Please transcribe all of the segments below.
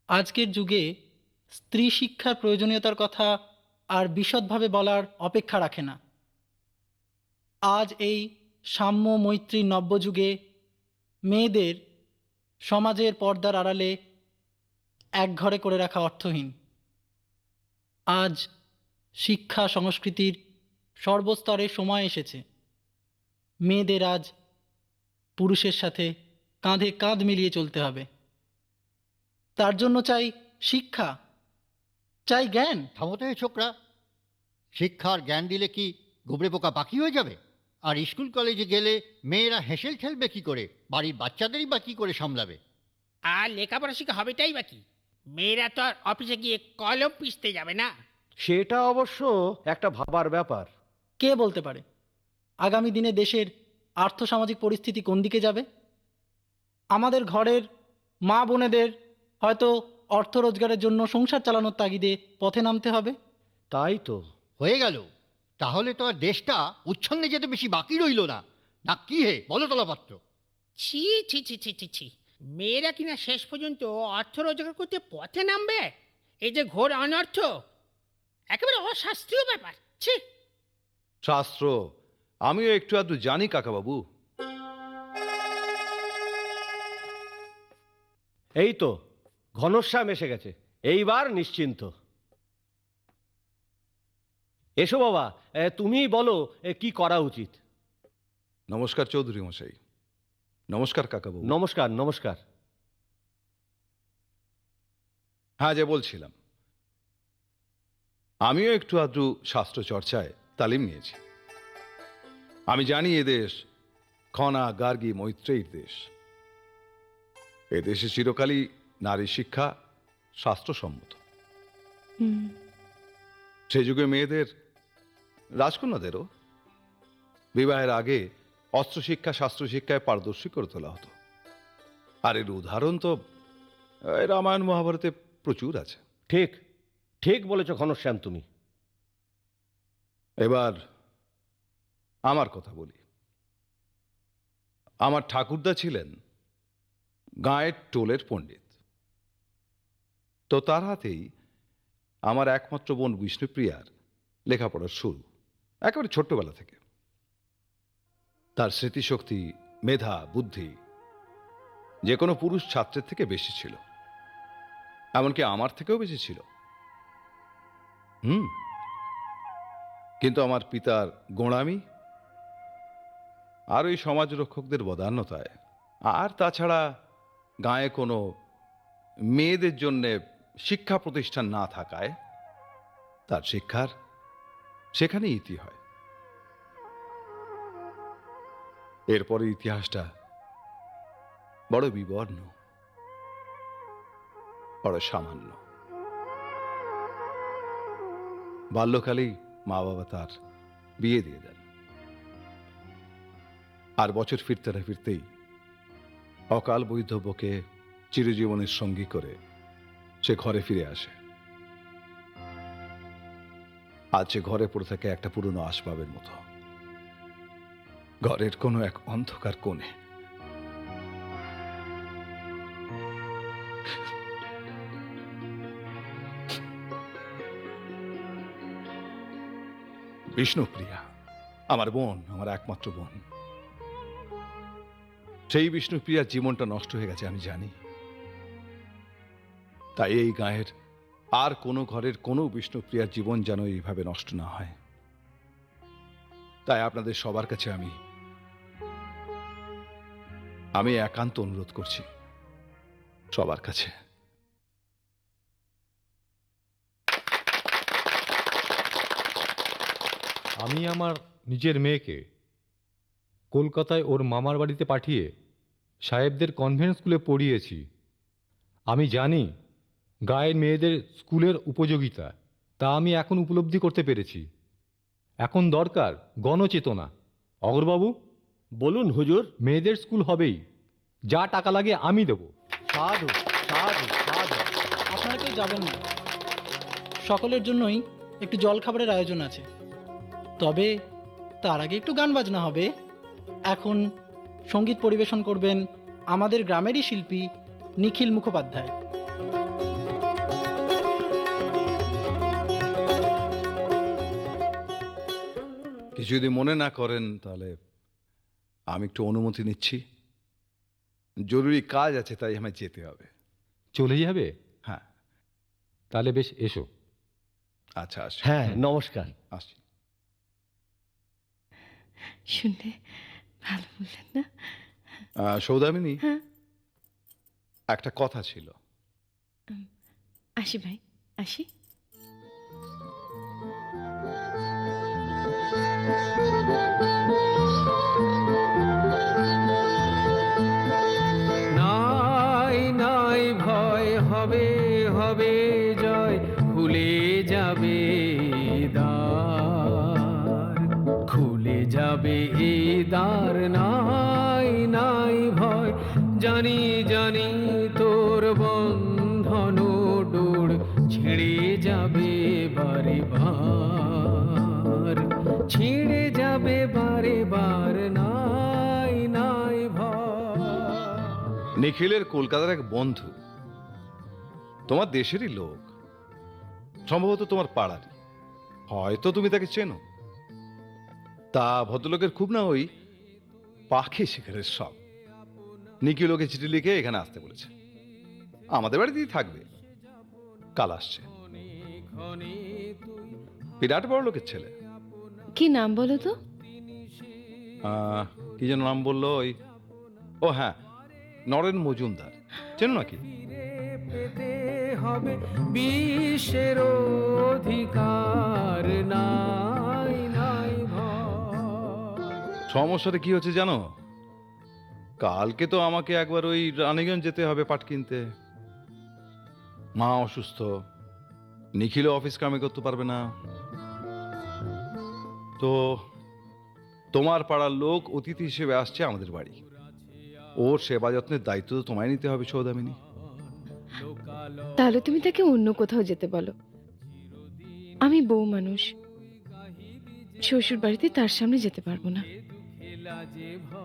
আজকের যুগে স্ত্রী শিক্ষার প্রয়োজনীয়তার কথা আর বিশদভাবে বলার অপেক্ষা রাখে না। আজ এই সাম্য মৈত্রীর নব্যযুগে মেয়েদের সমাজের পর্দার আড়ালে একঘরে করে রাখা অর্থহীন। আজ শিক্ষা সংস্কৃতির সর্বস্তরে সময় এসেছে। মেয়েদের আজ পুরুষের সাথে কাঁধে কাঁধ মিলিয়ে চলতে হবে। তার জন্য চাই শিক্ষা, চাই জ্ঞান। থামোতে ছোকরা, শিক্ষার জ্ঞান দিলে কি গুবরে পোকা বাকি হয়ে যাবে? আর স্কুল কলেজে গেলে মেয়েরা হেসেল খেলবে কি করে? বাড়ির বাচ্চাদেরই বা কি করে সামলাবে? আর লেখাপড়া শিখে হবেটাই বা কি? মেয়েরা তো আর অফিসে গিয়ে কলম পিষতে যাবে না। সেটা অবশ্য একটা ভাবার ব্যাপার। কে বলতে পারে আগামী দিনে দেশের আর্থসামাজিক পরিস্থিতি কোন দিকে যাবে? আমাদের ঘরের মা বোনেদের হয়তো অর্থ রোজগারের জন্য সংসার চালানোর তাগিদে পথে নামতে হবে। তাই তো। হয়ে গেল। তাহলে তো আর দেশটা উচ্ছন্নে যেতে বেশি বাকি রইল না। না কি হে বলো তলাপাত্র? ছি ছি ছি ছি ছি ছি, মেয়েরা কিনা শেষ পর্যন্ত অর্থ রোজগার করতে পথে নামবে? এই যে ঘোর অনর্থ, একেবারে অশাস্ত্রীয় ব্যাপার। ছি। শাস্ত্র আমিও একটু আধটু জানি কাকাবাবু। এই তো ঘনশ্যাম এসে গেছে, এইবার নিশ্চিন্ত। এসো বাবা, তুমিই বলো কি করা উচিত। নমস্কার চৌধুরী মশাই। নমস্কার কাকাবাবু। নমস্কার নমস্কার। হ্যাঁ, যে বলছিলাম, আমিও একটু আধটু শাস্ত্র চর্চায় তালিম নিয়েছি। আমি জানি এদেশ খনা গার্গী মৈত্রেয়ীর দেশ। এদেশে চিরকালই নারী শিক্ষা শাস্ত্রসম্মত। সে যুগে মেয়েদের, রাজকন্যাদেরও বিবাহের আগে অস্ত্রশিক্ষা শাস্ত্রশিক্ষায় পারদর্শী করে তোলা হতো। আর এর উদাহরণ তো এই রামায়ণ মহাভারতে প্রচুর আছে। ঠিক ঠিক বলেছ ঘনশ্যাম তুমি। এবার আমার কথা বলি। আমার ঠাকুরদা ছিলেন গাঁয়ের টোলের পণ্ডিত। তো তার হাতেই আমার একমাত্র বোন বিষ্ণুপ্রিয়ার লেখাপড়ার শুরু, একেবারে ছোট্টবেলা থেকে। তার স্মৃতিশক্তি, মেধা, বুদ্ধি যে কোনো পুরুষ ছাত্রের থেকে বেশি ছিল, এমনকি আমার থেকেও বেশি ছিল। কিন্তু আমার পিতার গোঁড়ামি আর ওই সমাজ রক্ষকদের বদান্যতায়, আর তাছাড়া গাঁয়ে কোনো মেয়েদের জন্যে শিক্ষা প্রতিষ্ঠান না থাকায় তার শিক্ষার সেখানেই ইতি হয়। এরপরে ইতিহাসটা বড় বিবর্ণ, বড় সামান্য। বাল্যকালেই মা বাবা তার বিয়ে দিয়ে দেন। আর বছর ফিরতে না ফিরতেই অকাল বৈধব্যকে চিরজীবনের সঙ্গী করে সে ঘরে ফিরে আসে। আজ সে ঘরে পড়ে থাকে একটা পুরনো আসবাবের মতো, ঘরের কোনো এক অন্ধকার কোণে। বিষ্ণুপ্রিয়া আমার বোন, আমার একমাত্র বোন। সেই বিষ্ণুপ্রিয়ার জীবনটা নষ্ট হয়ে গেছে আমি জানি। তাই এই গাঁয়ের আর কোনো ঘরের কোনো বিষ্ণুপ্রিয়ার জীবন যেন এইভাবে নষ্ট না হয়। তাই আপনাদের সবার কাছে আমি একান্ত অনুরোধ করছি, সবার কাছে। আমি আমার নিজের মেয়েকে কলকাতায় ওর মামার বাড়িতে পাঠিয়ে সাহেবদের কনভেন্ট স্কুলে পড়িয়েছি। আমি জানি গায়ের মেয়েদের স্কুলের উপযোগিতা, তা আমি এখন উপলব্ধি করতে পেরেছি। এখন দরকার গণচেতনা। অগরবাবু বলুন হুজুর। মেয়েদের স্কুল হবেই, যা টাকা লাগে আমি দেব। সাধু সাধু সাধু। আপনারা কেউ যাবেন না, সকলের জন্যই একটু জলখাবারের আয়োজন আছে। তবে তার আগে একটু গান বাজনা হবে। এখন সঙ্গীত পরিবেশন করবেন আমাদের গ্রামেরই শিল্পী নিখিল মুখোপাধ্যায়। কিছু যদি মনে না করেন তাহলে আমি একটু অনুমতি নিচ্ছি। জরুরি কাজ আছে, তাই আমায় যেতে হবে। চলে যাবে? হ্যাঁ। তাহলে বেশ, এসো। আচ্ছা, আসি। হ্যাঁ, নমস্কার। আসছি। শুনলে ভালো বললেন না? সৌদামিনী, হ্যাঁ। একটা কথা ছিল। আসি ভাই, আসি। নাই নাই ভয়, হবে হবে জয়, খুলে যাবে দ্বার, খুলে যাবে এই দ্বার। নাই নাই ভয়, জানি জানি তোর বন্ধন ডোর ছিঁড়ে যাবে বারে বার, ছিঁড়ে যাবে বারে বার। নাই নাই ভয়। নিখিলের কলকাতার এক বন্ধু, তোমার দেশেরই লোক, সম্ভবত তোমার পাড়ারই। হয়তো তুমি তাকে চেনো। তা ভদ্রলোকের খুব না ওই পাখি শিকারের শখ। নিখিল ওকে চিঠি লিখে এখানে আসতে বলেছে। আমাদের বাড়িতেই থাকবে, কাল আসছে। বিরাট বড় লোকের ছেলে। কি নাম বলো তো? কি যেন নাম বললো, ওই, ও হ্যাঁ, নরেন মজুমদার। চেনো নাকি? পেতে হবে বিশ্বের অধিকার। নাই নাই ভয়। সমস্যাটা কি হচ্ছে জানো? কালকে তো আমাকে একবার ওই রানীগঞ্জ যেতে হবে পাট কিনতে। মা অসুস্থ, নিখিলও অফিস কামে করতে পারবে না। তো তোমার পাড়ার লোক অতিথি হিসেবে আসছে আমাদের বাড়ি। ওর সেবা যত্নের দায়িত্ব তো তোমায় নিতে হবে সৌদামিনী। তাহলে তুমি তাকে অন্য কোথাও যেতে বলো। আমি বউ মানুষ, শ্বশুর বাড়িতে তার সামনে যেতে পারবো না।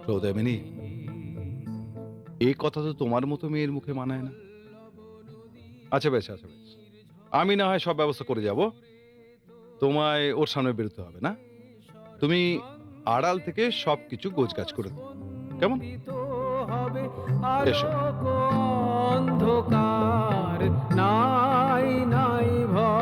সৌদামিনী, এই কথা তো তোমার মতো মেয়ের মুখে মানায় না। আচ্ছা বেশ, আচ্ছা বেশ, আমি না হয় সব ব্যবস্থা করে যাব। তোমায় ওর সামনে বেরোতে হবে না। তুমি আড়াল থেকে সবকিছু গোছগাছ করে দেবে, কেমন? হবে এসো। আলোক অন্ধকার। নাই নাই ভয়।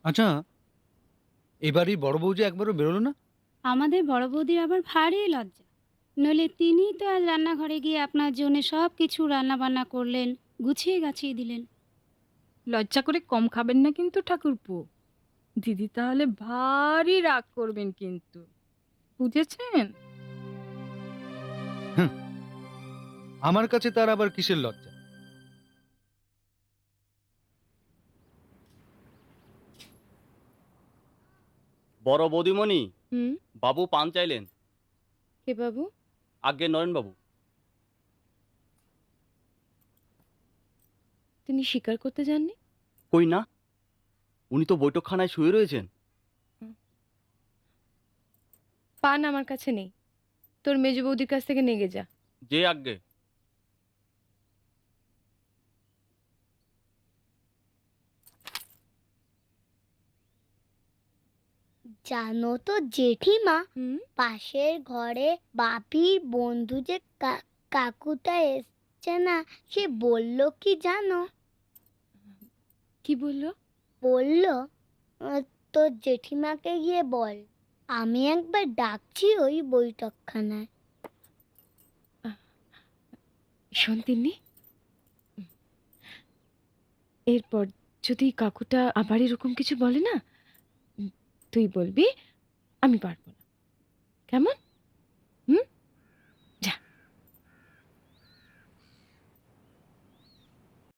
আচ্ছা, এবারই বড় বউ যে একবারও বেরোলো না। আমাদের বড় বৌদির আবার ভারী লজ্জা। নইলে তিনিই তো আজ রান্নাঘরে গিয়ে আপনার জন্য সব কিছু রান্না বান্না করলেন, গুছিয়ে গাছিয়ে দিলেন। লজ্জা করে কম খাবেন না কিন্তু ঠাকুরপো। দিদি তাহলে ভারী রাগ করবেন কিন্তু, বুঝেছেন? আমার কাছে তার আবার কিসের লজ্জা? বড় বৌদিমণি, হুম, বাবু পান চাইলেন। কে বাবু? আজ্ঞে নরেন বাবু। তিনি স্বীকার করতে যাননি? কই না, উনি তো বৈঠকখানায় শুয়ে রয়েছেন। পান আমার কাছে নেই, তোর মেজ বৌদির কাছ থেকে নেগে যা। যে আজ্ঞে। জানো তো জেঠিমা, হুম, পাশের ঘরে বাপির বন্ধু যে কাকুটা এসছে না, সে বলল কি জানো? কি বললো? বলল তোর জেঠিমাকে গিয়ে বল আমি একবার ডাকছি ওই বৈঠকখানায়। শোন তিন্নি, এরপর যদি কাকুটা আবার এরকম কিছু বলে না, তুই বলবি আমি পারবো না, কেমন?